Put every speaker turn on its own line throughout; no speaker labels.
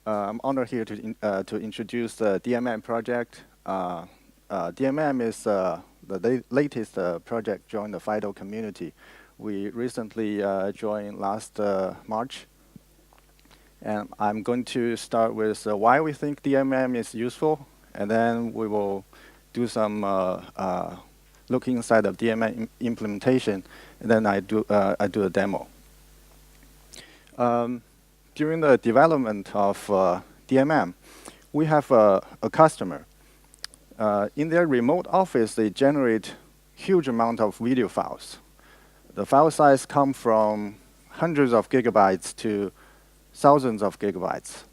I'm honored here to introduce the DMM project. DMM is the latest project joined the FIDO community. We recently joined last March. And I'm going to start with why we think DMM is useful, and then we will do some look inside of DMM implementation, and then I do a demo. During the development of DMM, we have a customer. In their remote office, they generate huge amount of video files. The file size come from hundreds of gigabytes to thousands of gigabytes.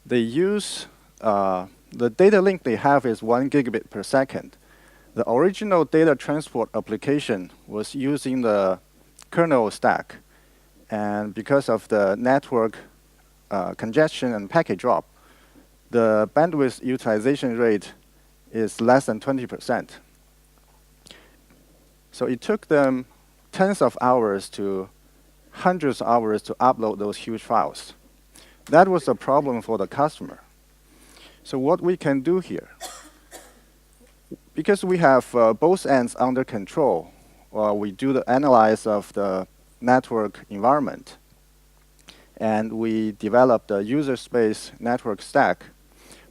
They use the data link they have is 1 gigabit per second. The original data transport application was using the kernel stack, and because of the network congestion and packet drop, the bandwidth utilization rate is less than 20%. So it took them tens of hours to hundreds of hours to upload those huge files. That was a problem for the customer. So what we can do here, because we have both ends under control, we do the analysis of the network environment, and we develop the user space network stack.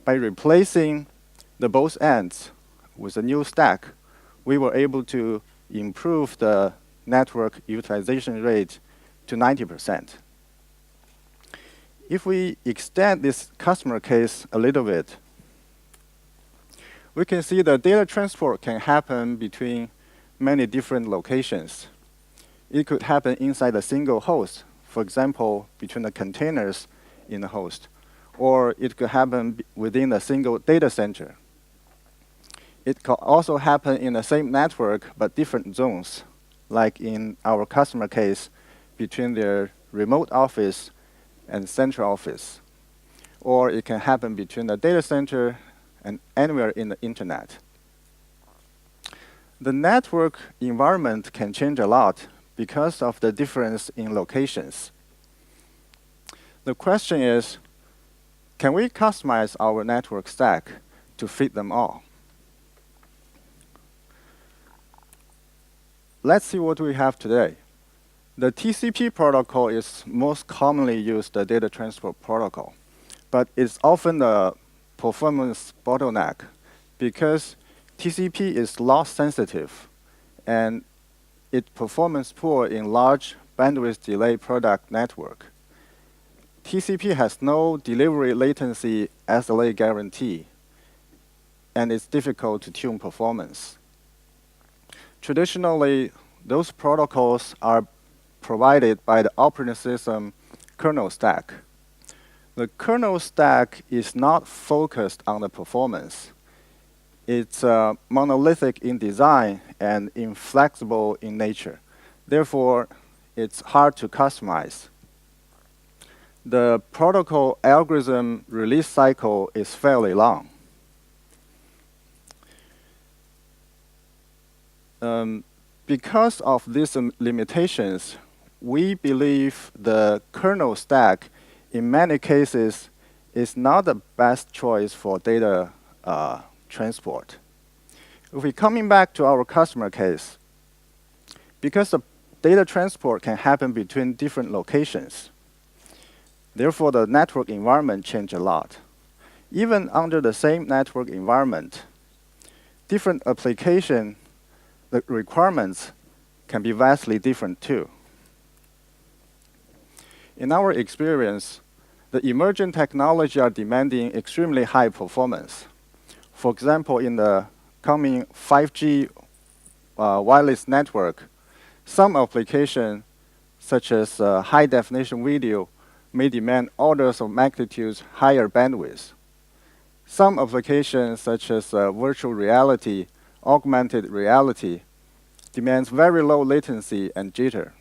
By replacing the both ends with a new stack, we were able to improve the network utilization rate to 90%. If we extend this customer case a little bit, we can see the data transport can happen between many different locations. It could happen inside a single host, for example, between the containers in the host, or it could happen within a single data center. It could also happen in the same network, but different zones, like in our customer case, between their remote office and central office. Or it can happen between the data center and anywhere in the internet. The network environment can change a lot because of the difference in locations. The question is, can we customize our network stack to fit them all? Let's see what we have today. The TCP protocol is most commonly used the data transport protocol, but it's often a performance bottleneck because TCP is loss sensitive and its performance poor in large bandwidth delay product network. TCP has no delivery latency SLA guarantee, and it's difficult to tune performance. Traditionally, those protocols are provided by the operating system kernel stack. The kernel stack is not focused on the performance. It's monolithic in design and inflexible in nature. Therefore, it's hard to customize. The protocol algorithm release cycle is fairly long. Because of these limitations, we believe the kernel stack, in many cases, is not the best choice for data transport. If we're coming back to our customer case, because the data transport can happen between different locations, therefore the network environment changes a lot. Even under the same network environment, different application the requirements can be vastly different too. In our experience, the emerging technology are demanding extremely high performance. For example, in the coming 5G wireless network, some applications, such as high-definition video, may demand orders of magnitude higher bandwidth. Some applications, such as virtual reality, augmented reality, demands very low latency and jitter.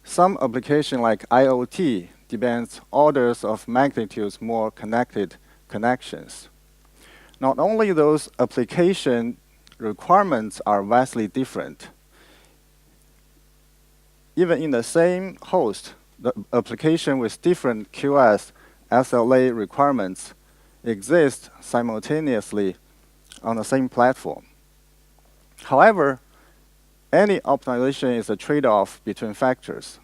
Some application like IoT demands orders of magnitudes more connected connections. Not only those application requirements are vastly different, even in the same host, the application with different QoS SLA requirements exist simultaneously on the same platform. However, any optimization is a trade-off between factors.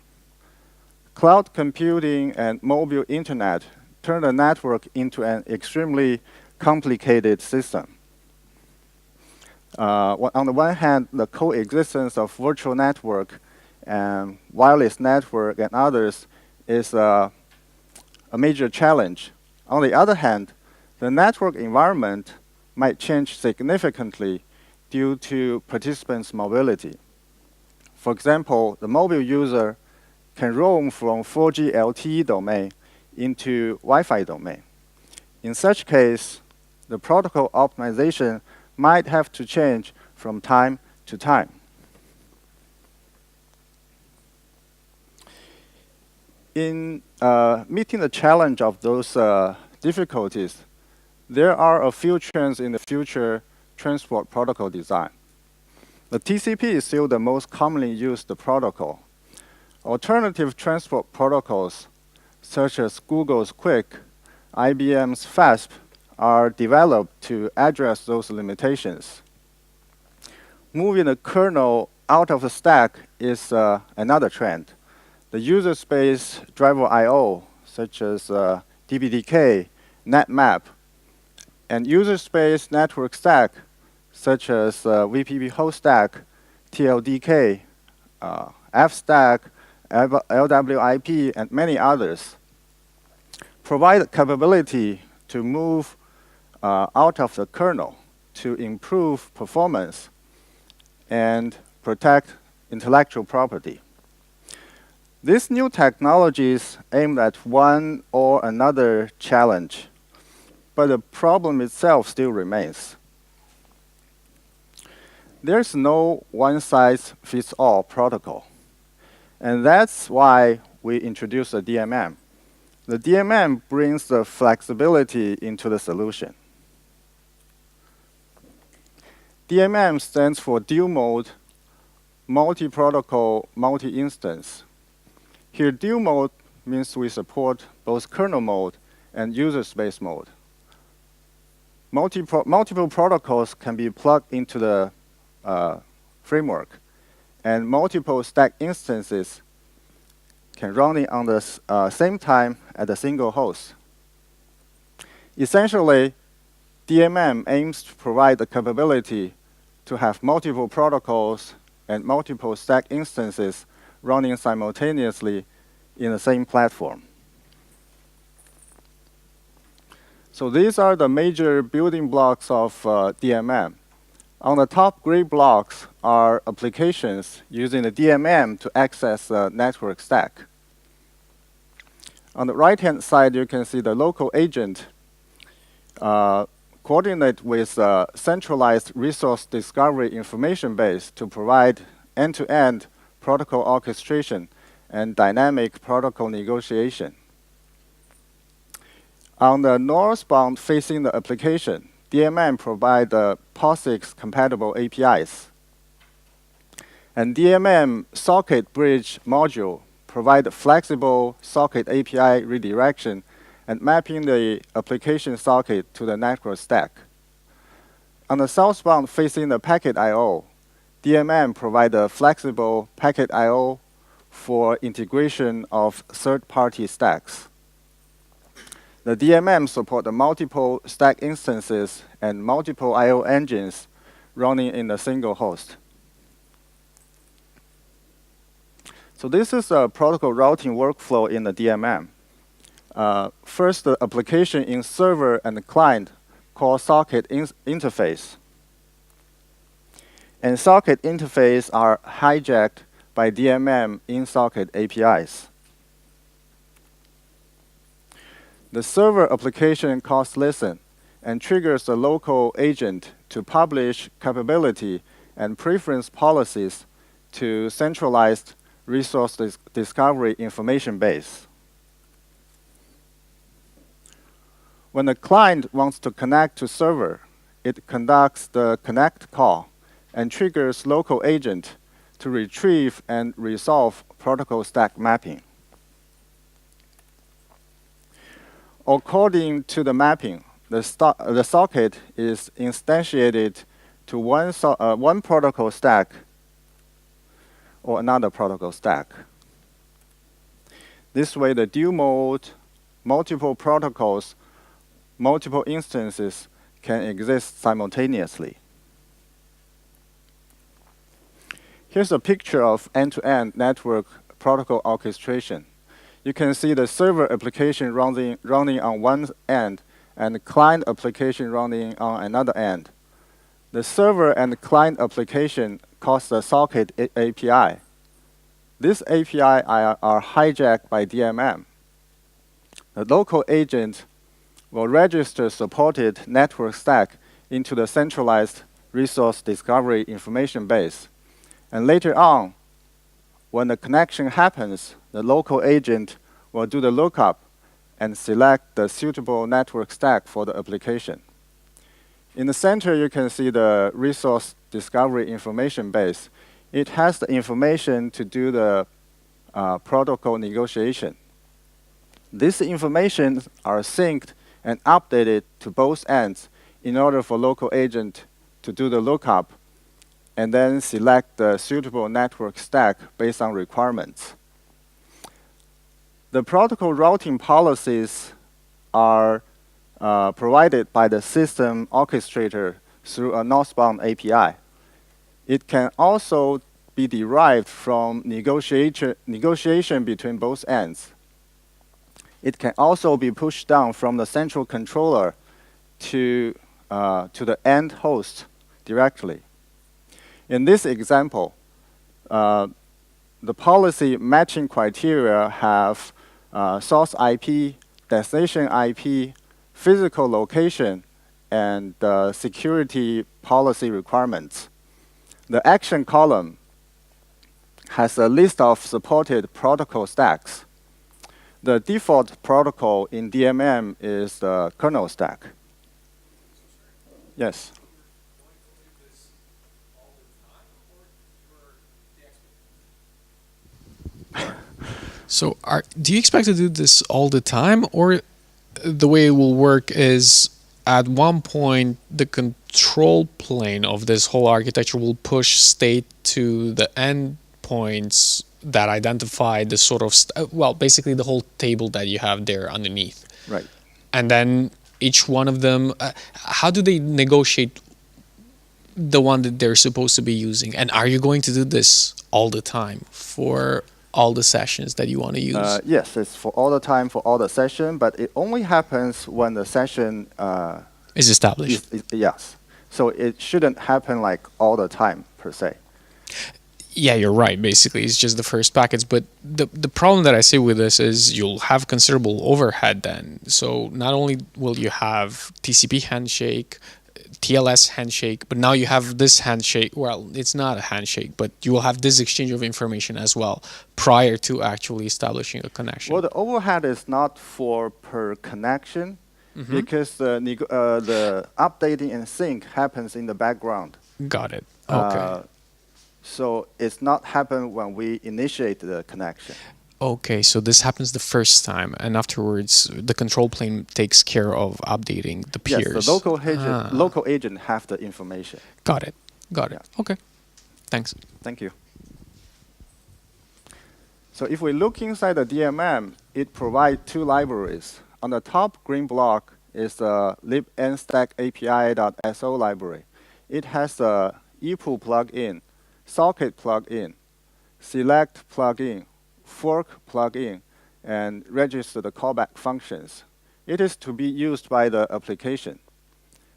Cloud computing and mobile internet turn the network into an extremely complicated system. On the one hand, the coexistence of virtual network and wireless network and others is a major challenge. On the other hand, the network environment might change significantly due to participants' mobility. For example, the mobile user can roam from 4G LTE domain into Wi-Fi domain. In such case, the protocol optimization might have to change from time to time. In meeting the challenge of those difficulties, there are a few trends in the future transport protocol design. The TCP is still the most commonly used protocol. Alternative transport protocols, such as Google's QUIC, IBM's FASP, are developed to address those limitations. Moving the kernel out of the stack is another trend. The user space driver I/O, such as DBDK, NetMap, and user space network stack, such as VPP host stack, TLDK, FStack, LWIP, and many others, provide the capability to move out of the kernel to improve performance and protect intellectual property. These new technologies aim at one or another challenge, but the problem itself still remains. There's no one-size-fits-all protocol, and that's why we introduced the DMM. The DMM brings the flexibility into the solution. DMM stands for dual mode, multi-protocol, multi-instance. Here, dual mode means we support both kernel mode and user space mode. Multiple protocols can be plugged into the framework, and multiple stack instances can run on the same time at a single host. Essentially, DMM aims to provide the capability to have multiple protocols and multiple stack instances running simultaneously in the same platform. So these are the major building blocks of DMM. On the top gray blocks are applications using the DMM to access the network stack. On the right-hand side, you can see the local agent coordinate with a centralized resource discovery information base to provide end-to-end protocol orchestration and dynamic protocol negotiation. On the northbound facing the application, DMM provides the POSIX-compatible APIs. And DMM socket bridge module provides flexible socket API redirection and mapping the application socket to the network stack. On the southbound facing the packet I/O, DMM provides a flexible packet I/O for integration of third-party stacks. The DMM supports the multiple stack instances and multiple I/O engines running in a single host. So this is a protocol routing workflow in the DMM. First, the application in server and the client called socket interface. And socket interface are hijacked by DMM in-socket APIs. The server application calls listen and triggers the local agent to publish capability and preference policies to centralized resource discovery information base. When the client wants to connect to server, it conducts the connect call and triggers local agent to retrieve and resolve protocol stack mapping. according to the mapping, the socket is instantiated to one protocol stack or another protocol stack. This way, the dual mode, multiple protocols, multiple instances can exist simultaneously. Here's a picture of end-to-end network protocol orchestration. You can see the server application running on one end and the client application running on another end. The server and client application calls the socket API. This API are hijacked by DMM. The local agent will register supported network stack into the centralized resource discovery information base. And later on, when the connection happens, the local agent will do the lookup and select the suitable network stack for the application. In the center, you can see the resource discovery information base. It has the information to do the protocol negotiation. These information are synced and updated to both ends in order for local agent to do the lookup and then select the suitable network stack based on requirements. The protocol routing policies are provided by the system orchestrator through a northbound API. It can also be derived from negotiation between both ends. It can also be pushed down from the central controller to the end host directly. In this example, the policy matching criteria have source IP, destination IP, physical location, and security policy requirements. The action column has a list of supported protocol stacks. The default protocol in DMM is the kernel stack. Yes?
So do you expect to do this all the time, or the way it will work is at one point the control plane of this whole architecture will push state to the endpoints that identify the sort of, well, basically the whole table that you have there underneath.
Right.
And then each one of them, how do they negotiate the one that they're supposed to be using? And are you going to do this all the time for all the sessions that you want to use?
Yes, it's for all the time for all the session, but it only happens when the session
is established.
Yes. So it shouldn't happen like all the time per se.
Yeah, you're right. Basically, it's just the first packets. But the problem that I see with this is you'll have considerable overhead then. So not only will you have TCP handshake, TLS handshake, but now you have this handshake. Well, it's not a handshake, but you will have this exchange of information as well prior to actually establishing a connection.
Well, the overhead is not for per connection because the updating and sync happens in the background.
Got it. Okay.
So it's not happen when we initiate the connection.
Okay, so this happens the first time, and afterwards the control plane takes care of updating the peers.
Yes, the local agent have the information.
Got it. Got it.
Yeah.
Okay. Thanks.
Thank you. So if we look inside the DMM, it provides two libraries. On the top green block is the libnstack_api.so library. It has the epool plugin, socket plugin, select plugin, fork plugin, and register the callback functions. It is to be used by the application.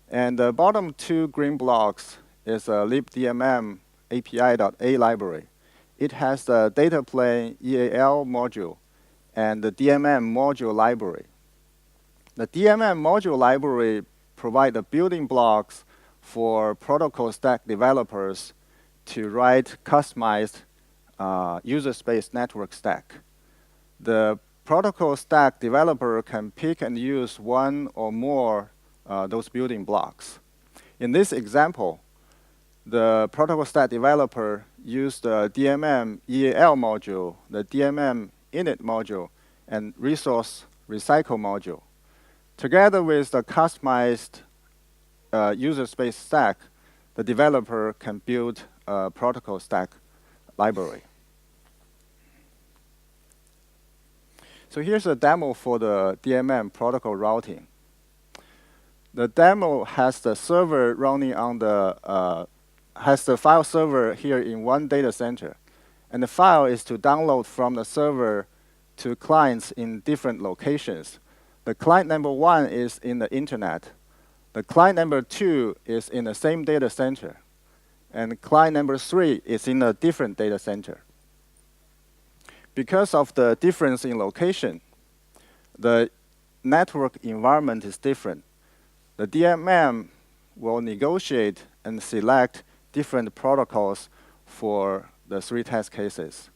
And the bottom two green blocks is a libdmm api.a library. It has the data plane EAL module and the DMM module library. The DMM module library provides the building blocks for protocol stack developers to write customized user space network stack. The protocol stack developer can pick and use one or more those building blocks. In this example, the protocol stack developer used the DMM EAL module, the DMM init module, and resource recycle module. Together with the customized user space stack, the developer can build a protocol stack library. So here's a demo for the DMM protocol routing. The demo has the server running on has the file server here in one data center. And the file is to download from the server to clients in different locations. The client number 1 is in the internet. The client number 2 is in the same data center. And client number 3 is in a different data center. Because of the difference in location, the network environment is different. The DMM will negotiate and select different protocols for the 3 test cases.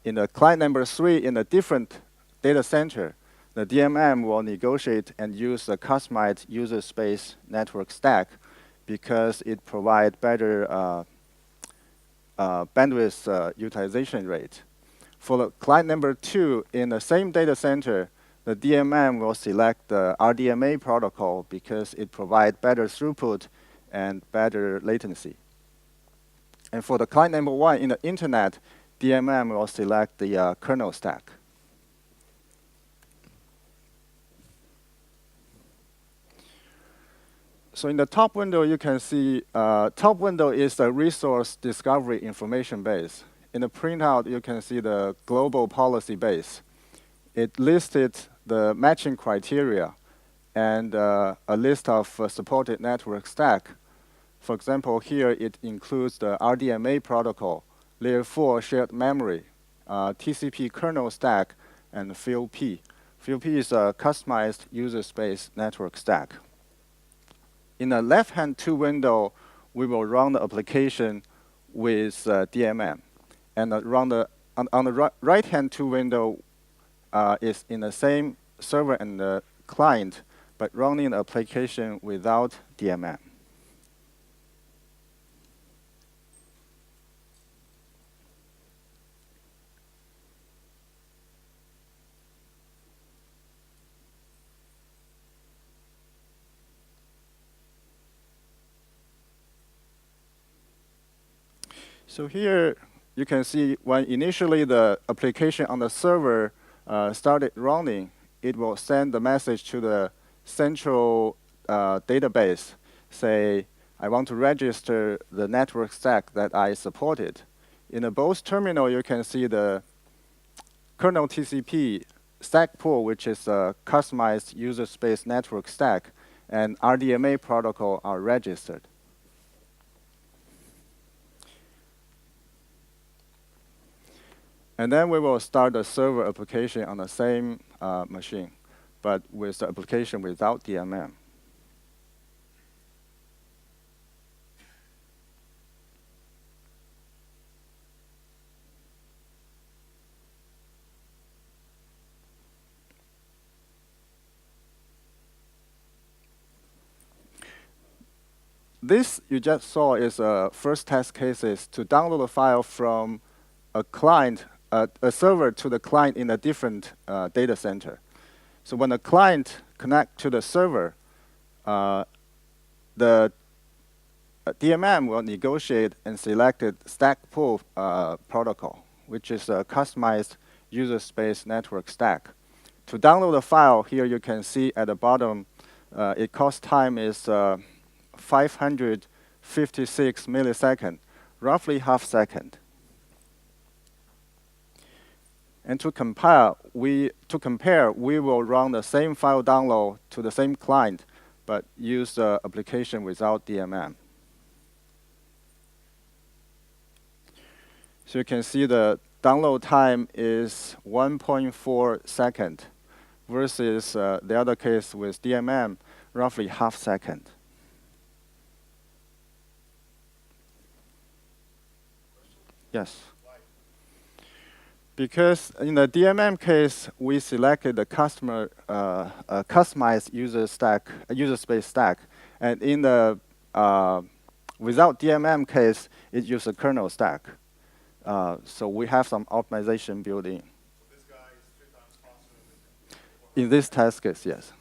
In the client number 3 in a different data center, the DMM will negotiate and use the customized user space network stack because it provides better bandwidth utilization rate. For the client number 2 in the same data center, the DMM will select the RDMA protocol because it provides better throughput and better latency. And for the client number 1 in the internet, DMM will select the kernel stack. So in the top window, you can see top window is the resource discovery information base. In the printout, you can see the global policy base. It listed the matching criteria and a list of supported network stack. For example, here it includes the RDMA protocol, layer 4 shared memory, TCP kernel stack, and FILP. FILP is a customized user space network stack. In the left-hand 2 window, we will run the application with DMM. And on the right-hand 2 window is in the same server and the client, but running the application without DMM. So here you can see when initially the application on the server started running, it will send the message to the central database, say, I want to register the network stack that I supported. In the both terminal, you can see the kernel TCP stack pool, which is a customized user space network stack, and RDMA protocol are registered. And then we will start the server application on the same machine, but with the application without DMM. This you just saw is a first test cases to download a file from a client, a server to the client in a different data center. So when the client connects to the server, the DMM will negotiate and select the stack pool protocol, which is a customized user space network stack. To download the file, here you can see at the bottom, it cost time is 556 milliseconds, roughly half second. And to compare, we will run the same file download to the same client, but use the application without DMM. So you can see the download time is 1.4 seconds versus the other case with DMM, roughly half second. Yes. Because in the DMM case, we selected the customer customized user space stack, and in the without DMM case, it uses a kernel stack. So we have some optimization built in.
So this guy is 3 times faster than
In this test case, yes.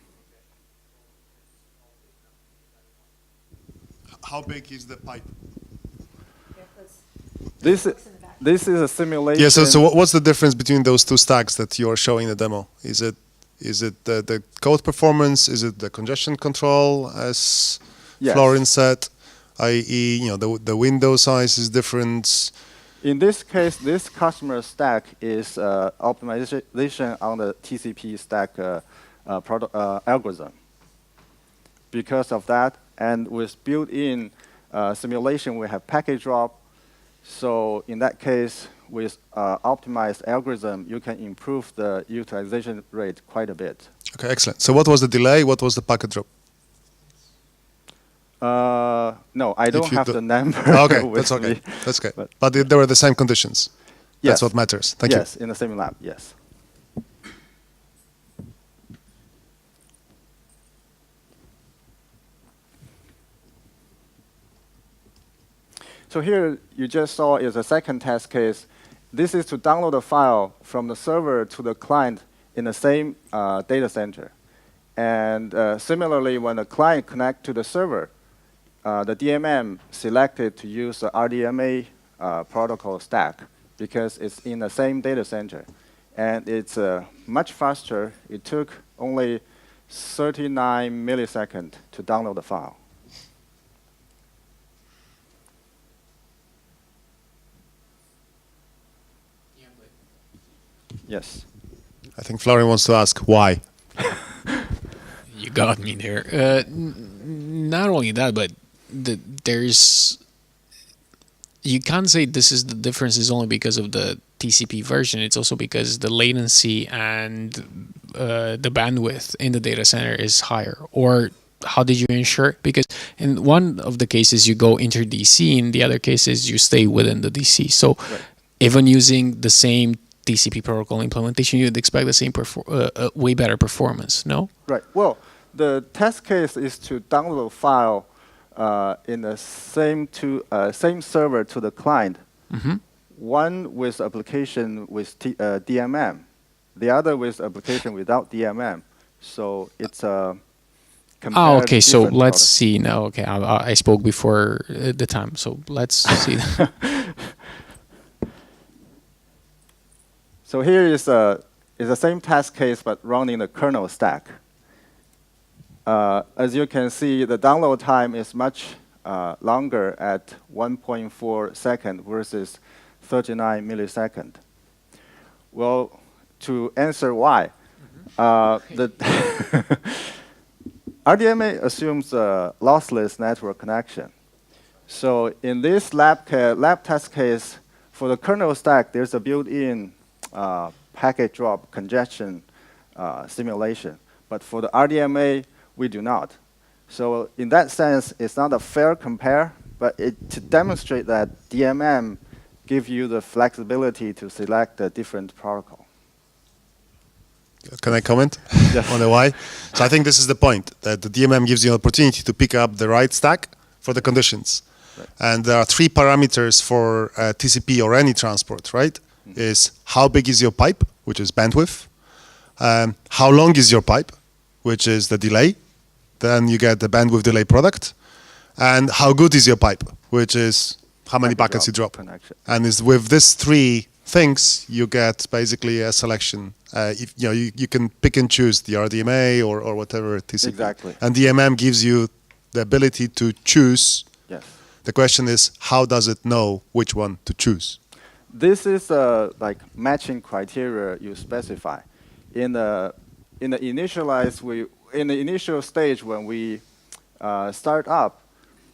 how big is the pipe?
This is a simulation.
Yeah. So what's the difference between those two stacks that you are showing in the demo? Is it the code performance? Is it the congestion control, as
Yes.
Florian said, i.e., the window size is different?
In this case, this customer stack is optimization on the TCP stack algorithm. Because of that, and with built-in simulation, we have package drop. So in that case, with optimized algorithm, you can improve the utilization rate quite a bit.
Okay, excellent. So what was the delay? What was the packet drop?
No, I don't have the number.
Okay,
with
that's okay.
me.
That's okay. But they were the same conditions.
Yes.
That's what matters. Thank you.
Yes, in the same lab, yes. So here you just saw is a second test case. This is to download a file from the server to the client in the same data center. And similarly, when the client connects to the server, the DMM selected to use the RDMA protocol stack because it's in the same data center. And it's much faster. It took only 39 milliseconds to download the file. Yes.
I think Florian wants to ask why.
You got me there. Not only that, but you can't say this is the difference is only because of the TCP version. It's also because the latency and the bandwidth in the data center is higher. Or how did you ensure? Because in one of the cases you go inter DC, in the other cases you stay within the DC. So even using the same TCP protocol implementation, you'd expect the same way better performance, no?
Right. Well, the test case is to download a file in the same server to the client.
Mm-hmm.
One with application with DMM, the other with application without DMM. So it's a
okay. So let's
product.
see now. Okay, I spoke before the time. So let's see.
So here is the same task case, but running the kernel stack. As you can see, the download time is much longer at 1.4 seconds versus 39 milliseconds. Well, to answer why, the RDMA assumes a lossless network connection. So in this lab test case, for the kernel stack, there's a built-in packet drop congestion simulation. But for the RDMA, we do not. So in that sense, it's not a fair compare, but to demonstrate that DMM gives you the flexibility to select a different protocol.
Can I comment
Yes.
on the why? So I think this is the point, that the DMM gives you an opportunity to pick up the right stack for the conditions.
Right.
And there are three parameters for TCP or any transport, right? Mm-hmm. Is how big is your pipe, which is bandwidth. How long is your pipe, which is the delay. Then you get the bandwidth delay product. And how good is your pipe, which is how many packets you drop.
Connection.
And with these three things, you get basically a selection. You can pick and choose the RDMA or whatever TCP.
Exactly.
And DMM gives you the ability to choose.
Yes.
The question is, how does it know which one to choose?
This is like matching criteria you specify. In the initial stage when we start up,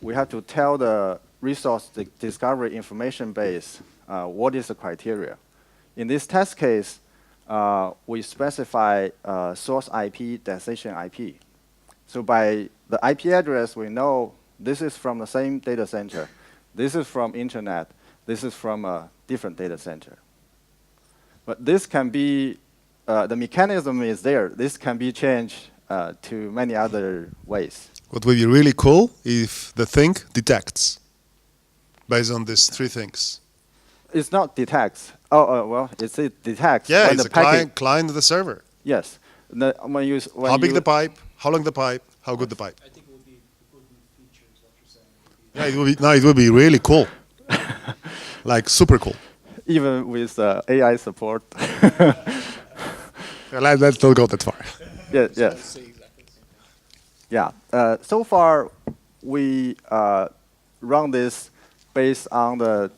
we have to tell the resource discovery information base what is the criteria. In this test case, we specify source IP, destination IP. So by the IP address, we know this is from the same data center. This is from internet. This is from a different data center. But this can be, the mechanism is there. This can be changed to many other ways.
What would be really cool if the thing detects based on these three things.
It's not detects. Well, it detects.
Yeah,
when
it's
the
client of the server.
Yes.
How big the pipe, how long the pipe, how good the pipe.
I think it would be important features that you're saying.
Yeah, it would be really cool. Like super cool.
Even with AI support.
Let's not go that far.
Yes, yes. Yeah. So far, we run this based on the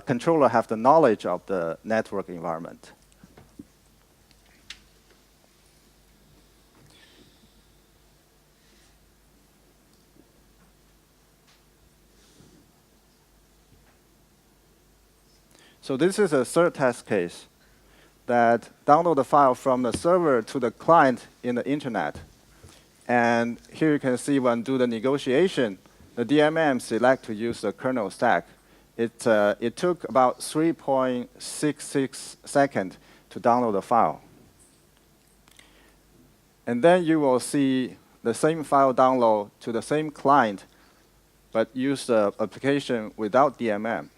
controller have the knowledge of the network environment. So this is a third test case that download the file from the server to the client in the internet. And here you can see when do the negotiation, the DMM select to use the kernel stack. It took about 3.66 seconds to download the file. And then you will see the same file download to the same client, but use the application without DMM.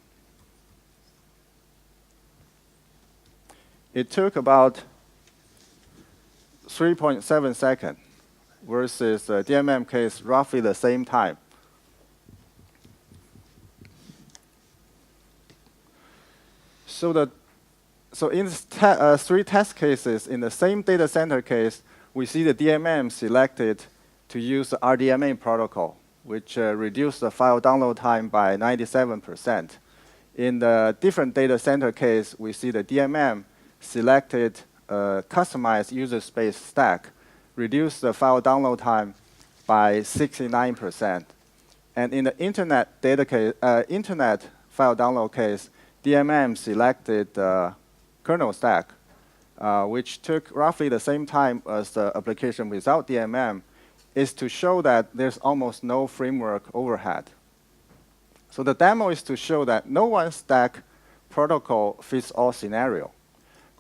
It took about 3.7 seconds versus the DMM case roughly the same time. So in three test cases, in the same data center case, we see the DMM selected to use the RDMA protocol, which reduced the file download time by 97%. In the different data center case, we see the DMM selected customized user space stack, reduced the file download time by 69%. And in the internet file download case, DMM selected kernel stack, which took roughly the same time as the application without DMM, is to show that there's almost no framework overhead. So the demo is to show that no one stack protocol fits all scenario.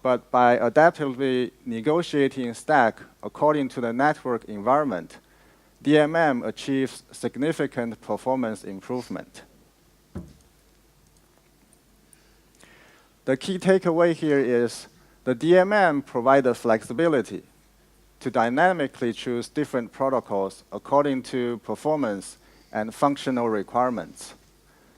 But by adaptively negotiating stack according to the network environment, DMM achieves significant performance improvement. The key takeaway here is the DMM provides the flexibility to dynamically choose different protocols according to performance and functional requirements.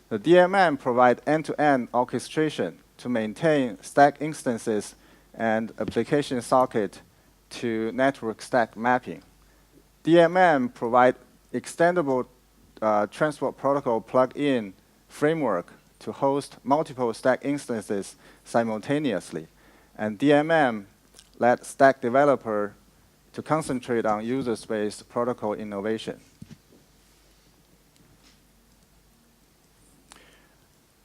The DMM provides end-to-end orchestration to maintain stack instances and application socket to network stack mapping. DMM provides extendable transport protocol plug-in framework to host multiple stack instances simultaneously. And DMM let stack developer to concentrate on user space protocol innovation.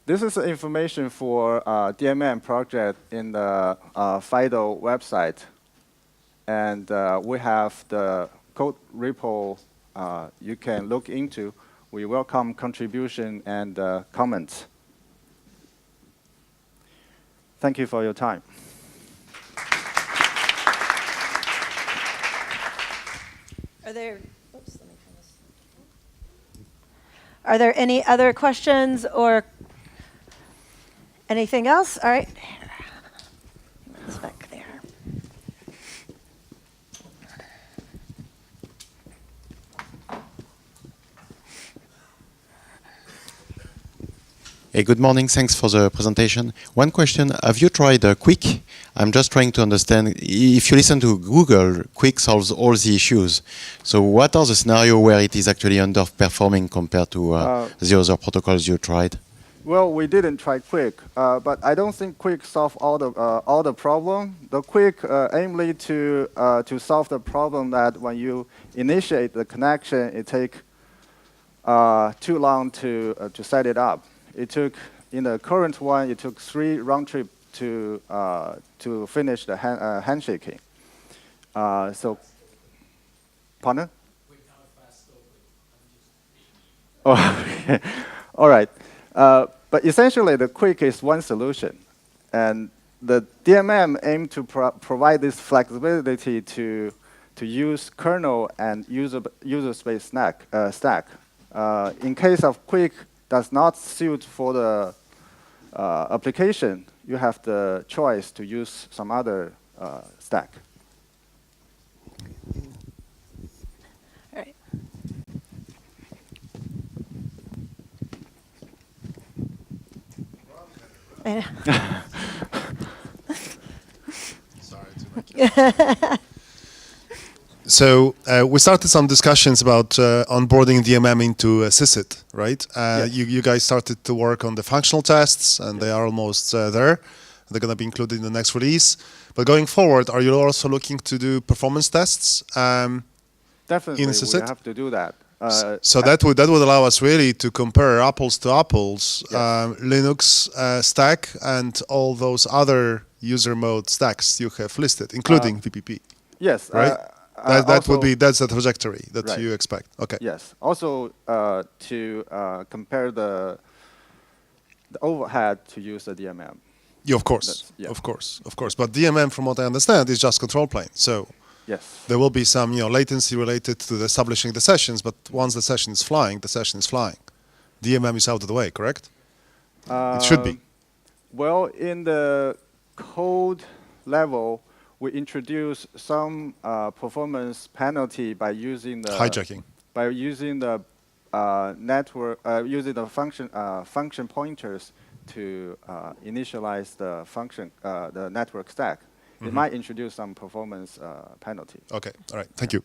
This is information for DMM project in the FIDO website. And we have the code repo you can look into. We welcome contribution and comments. Thank you for your time.
Are there any other questions or anything else? All right. It's back there.
Hey, good morning. Thanks for the presentation. One question, have you tried Quick? I'm just trying to understand, if you listen to Google, Quick solves all the issues. So what are the scenarios where it is actually underperforming compared to the other protocols you tried?
Well, we didn't try Quick, but I don't think Quick solve all the problem. The Quick aimly to solve the problem that when you initiate the connection, it take too long to set it up. It took, in the current one, it took 3 round trip to finish the handshaking. So, pardon? Oh, okay. All right. But essentially, the Quick is one solution. And the DMM aim to provide this flexibility to use kernel and user space stack. In case of Quick does not suit for the application, you have the choice to use some other stack.
All right. I
So we started some discussions about onboarding DMM into SysIT, right?
Yes.
You guys started to work on the functional tests, and they are almost there. They're going to be included in the next release. But going forward, are you also looking to do performance tests?
Definitely, we
SysIT?
have to do that.
So that would allow us really to compare apples to apples,
Yes.
Linux stack and all those other user mode stacks you have listed, including VPP,
Yes.
right? That's the trajectory that
Right.
you expect. Okay.
Yes. Also, to compare the overhead to use the DMM.
Yeah, of course,
That's- yeah.
of course. But DMM, from what I understand, is just control plane. So
Yes.
there will be some, latency related to the establishing the sessions. But once the session is flying, the session is flying. DMM is out of the way, correct? It should be.
Well, in the code level, we introduce some performance penalty by using the
Hijacking.
by using the network using the function pointers to initialize the function the network stack. It might introduce some performance penalty.
Okay. All right. Thank you.